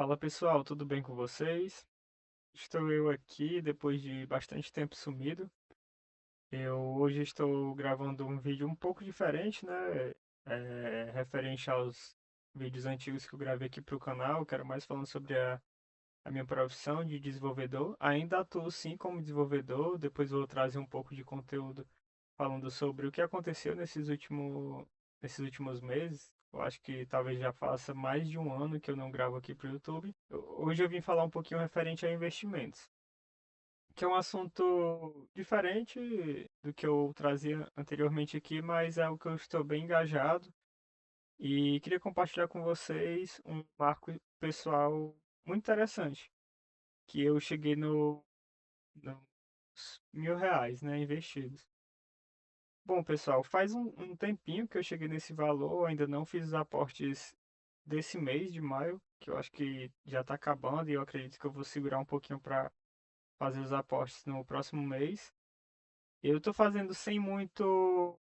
Fala pessoal, tudo bem com vocês? Estou eu aqui depois de bastante tempo sumido. Eu hoje estou gravando um vídeo um pouco diferente, né? Referente aos vídeos antigos que eu gravei aqui para o canal. Quero mais falando sobre a minha profissão de desenvolvedor. Ainda atuo sim como desenvolvedor. Depois vou trazer um pouco de conteúdo falando sobre o que aconteceu nesses últimos meses. Eu acho que talvez já faça mais de um ano que eu não gravo aqui para o YouTube. Hoje eu vim falar um pouquinho referente a investimentos, que é um assunto diferente do que eu trazia anteriormente aqui, mas é o que eu estou bem engajado e queria compartilhar com vocês um marco pessoal muito interessante, que eu cheguei nos R$ 1.000, né, investidos. Bom, pessoal, faz um tempinho que eu cheguei nesse valor, ainda não fiz os aportes desse mês de maio, que eu acho que já está acabando e eu acredito que eu vou segurar um pouquinho para fazer os aportes no próximo mês. Eu estou fazendo sem muito,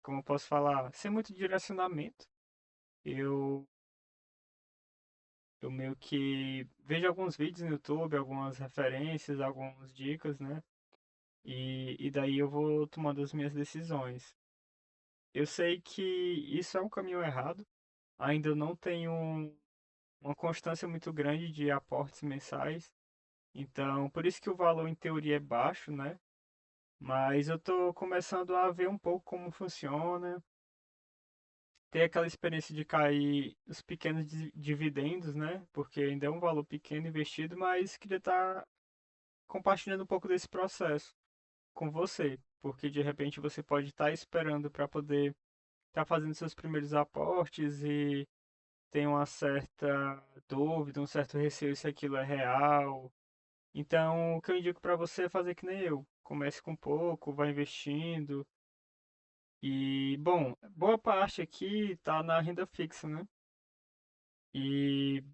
como eu posso falar, sem muito direcionamento. Eu, eu meio que vejo alguns vídeos no YouTube, algumas referências, algumas dicas, né? E daí eu vou tomando as minhas decisões. Eu sei que isso é um caminho errado. Ainda eu não tenho uma constância muito grande de aportes mensais. Então, por isso que o valor em teoria é baixo, né? Mas eu estou começando a ver um pouco como funciona, ter aquela experiência de cair os pequenos dividendos, né? Porque ainda é um valor pequeno investido, mas queria estar compartilhando um pouco desse processo com você, porque de repente você pode estar esperando para poder estar fazendo seus primeiros aportes e tem uma certa dúvida, um certo receio se aquilo é real. Então, o que eu indico para você é fazer que nem eu. Comece com pouco, vai investindo. E, bom, boa parte aqui está na renda fixa, né? E,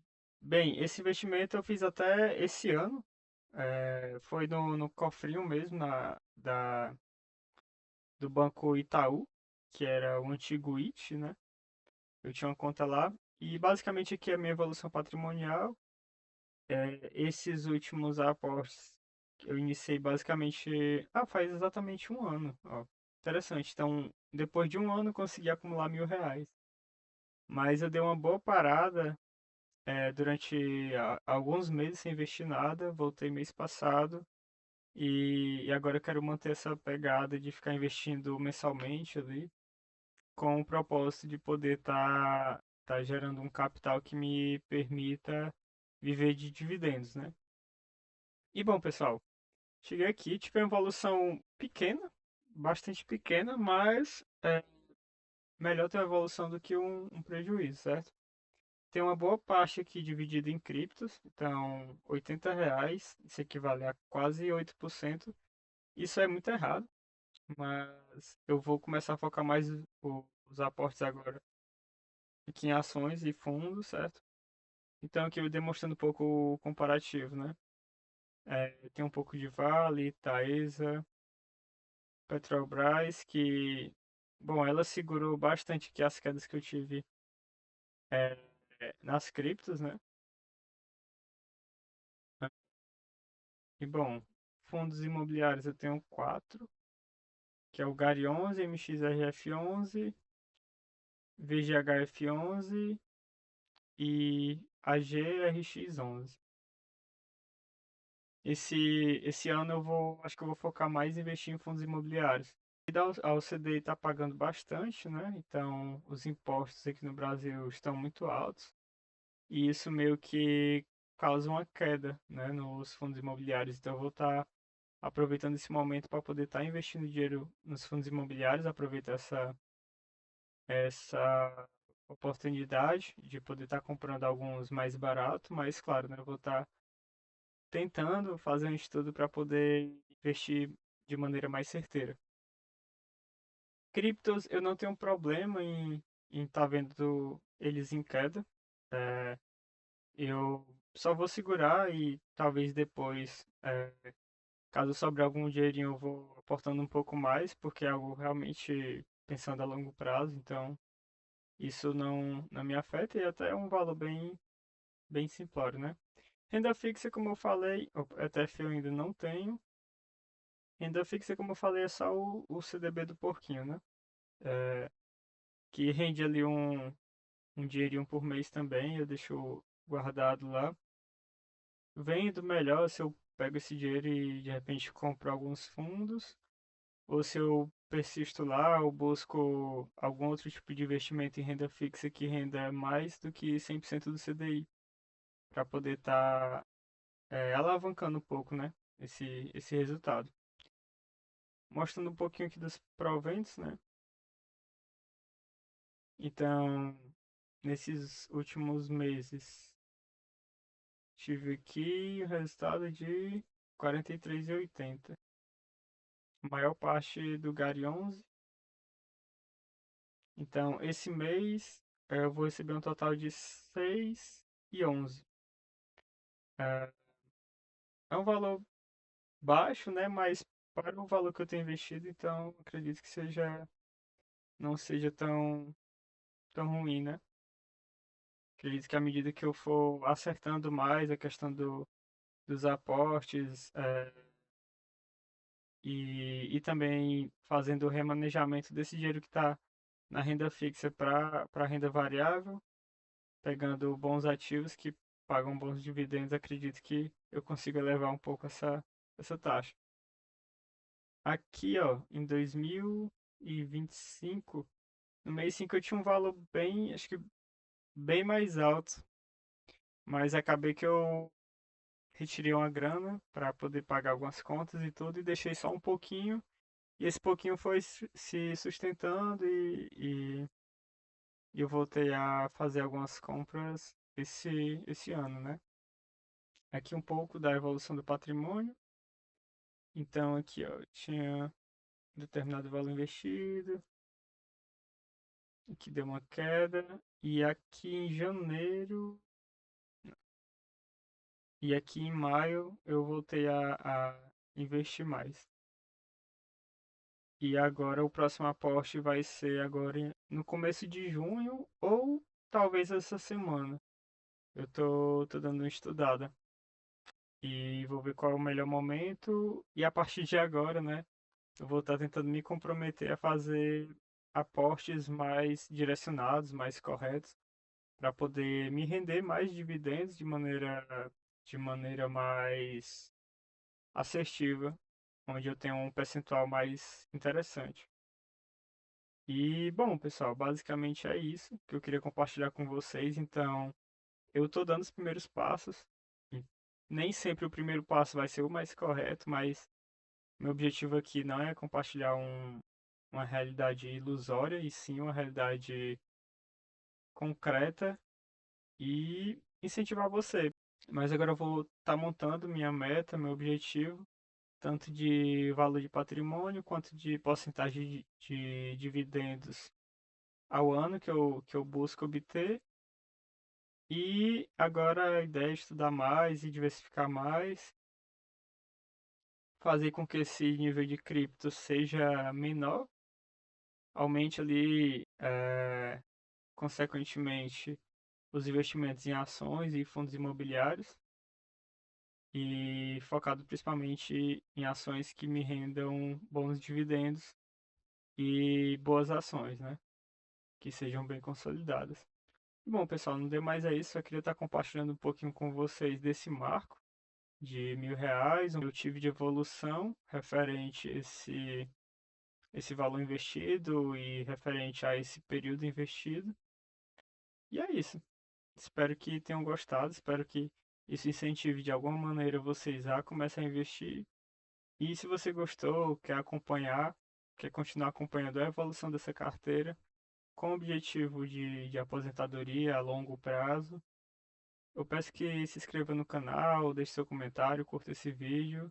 bem, esse investimento eu fiz até esse ano. Foi no cofrinho mesmo, do Banco Itaú, que era o antigo IT, né? Eu tinha uma conta lá. E, basicamente, aqui é a minha evolução patrimonial. Esses últimos aportes eu iniciei basicamente. Ah, faz exatamente um ano. Ó. Interessante. Então, depois de um ano, eu consegui acumular R$ 1.000. Mas eu dei uma boa parada durante alguns meses sem investir nada. Voltei mês passado. E agora eu quero manter essa pegada de ficar investindo mensalmente ali, com o propósito de poder tá gerando um capital que me permita viver de dividendos, né? E bom, pessoal, cheguei aqui, tive uma evolução pequena, bastante pequena, mas é melhor ter uma evolução do que um prejuízo, certo? Tem uma boa parte aqui dividida em criptos, então R$ 80, isso equivale a quase 8%. Isso é muito errado, mas eu vou começar a focar mais os aportes agora aqui em ações e fundos, certo? Então aqui eu demonstrando um pouco o comparativo, né? Tem um pouco de Vale, Taesa, Petrobras, que, bom, ela segurou bastante aqui as quedas que eu tive é, nas criptos, né? E, bom, fundos imobiliários eu tenho quatro, que é o GARI 11, MXRF 11, VGHF 11 e AGRX 11. Esse ano acho que eu vou focar mais em investir em fundos imobiliários. A OCDE está pagando bastante, né? Então, os impostos aqui no Brasil estão muito altos. E isso meio que causa uma queda, né, nos fundos imobiliários. Então, eu vou estar aproveitando esse momento para poder estar investindo dinheiro nos fundos imobiliários, aproveitar essa oportunidade de poder estar comprando alguns mais barato, mas claro, né, eu vou estar tentando fazer um estudo para poder investir de maneira mais certeira. Criptos, eu não tenho problema em estar vendo eles em queda. É, eu só vou segurar e talvez depois, caso sobre algum dinheirinho, eu vou aportando um pouco mais, porque é algo realmente pensando a longo prazo, então isso não me afeta e até é um valor bem. bem simplório, né? Renda fixa, como eu falei, ETF eu ainda não tenho. Renda fixa, como eu falei, é só o CDB do porquinho, né? É, que rende ali um dinheirinho por mês também, eu deixo guardado lá. Vendo melhor se eu pego esse dinheiro e de repente compro alguns fundos, ou se eu persisto lá ou busco algum outro tipo de investimento em renda fixa que renda mais do que 100% do CDI, para poder estar alavancando um pouco, né, esse resultado. Mostrando um pouquinho aqui dos proventos, né? Então, nesses últimos meses, tive aqui o resultado de 43,80. A maior parte do GARI 11. Então, esse mês eu vou receber um total de 6,11. É, é um valor baixo, né? Mas para o valor que eu tenho investido, então acredito que não seja tão ruim, né? Acredito que à medida que eu for acertando mais a questão dos aportes, e também fazendo o remanejamento desse dinheiro que está na renda fixa para a renda variável, pegando bons ativos que pagam bons dividendos, acredito que eu consiga levar um pouco essa taxa. Aqui, ó, em 2025, no mês 5 eu tinha um valor bem, acho que bem mais alto, mas acabei que eu retirei uma grana para poder pagar algumas contas e tudo e deixei só um pouquinho. E esse pouquinho foi se sustentando e eu voltei a fazer algumas compras esse ano, né? Aqui um pouco da evolução do patrimônio. Então aqui, ó, eu tinha determinado valor investido, aqui deu uma queda, e aqui em janeiro e aqui em maio eu voltei a investir mais. E agora o próximo aporte vai ser agora no começo de junho ou talvez essa semana. Eu tô dando uma estudada e vou ver qual é o melhor momento. E a partir de agora, né, eu vou estar tentando me comprometer a fazer aportes mais direcionados, mais corretos, para poder me render mais dividendos de maneira mais assertiva, onde eu tenho um percentual mais interessante. E, bom, pessoal, basicamente é isso que eu queria compartilhar com vocês. Então, eu estou dando os primeiros passos. E nem sempre o primeiro passo vai ser o mais correto, mas meu objetivo aqui não é compartilhar uma realidade ilusória, e sim uma realidade concreta e incentivar você. Mas agora eu vou estar montando minha meta, meu objetivo, tanto de valor de patrimônio quanto de porcentagem de dividendos ao ano que eu busco obter. E agora a ideia é estudar mais e diversificar mais, fazer com que esse nível de cripto seja menor, aumente ali, consequentemente, os investimentos em ações e fundos imobiliários, e focado principalmente em ações que me rendam bons dividendos e boas ações, né? Que sejam bem consolidadas. Bom, pessoal, não deu mais a isso, só queria estar compartilhando um pouquinho com vocês desse marco de R$ 1.000, eu tive de evolução referente esse valor investido e referente a esse período investido. E é isso. Espero que tenham gostado, espero que isso incentive de alguma maneira vocês a começar a investir. E se você gostou, quer acompanhar, quer continuar acompanhando a evolução dessa carteira, com o objetivo de aposentadoria a longo prazo, eu peço que se inscreva no canal, deixe seu comentário, curta esse vídeo.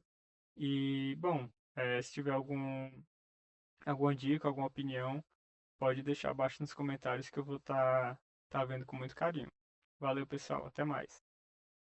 E, bom, se tiver alguma dica, alguma opinião, pode deixar abaixo nos comentários que eu vou estar vendo com muito carinho. Valeu, pessoal. Até mais.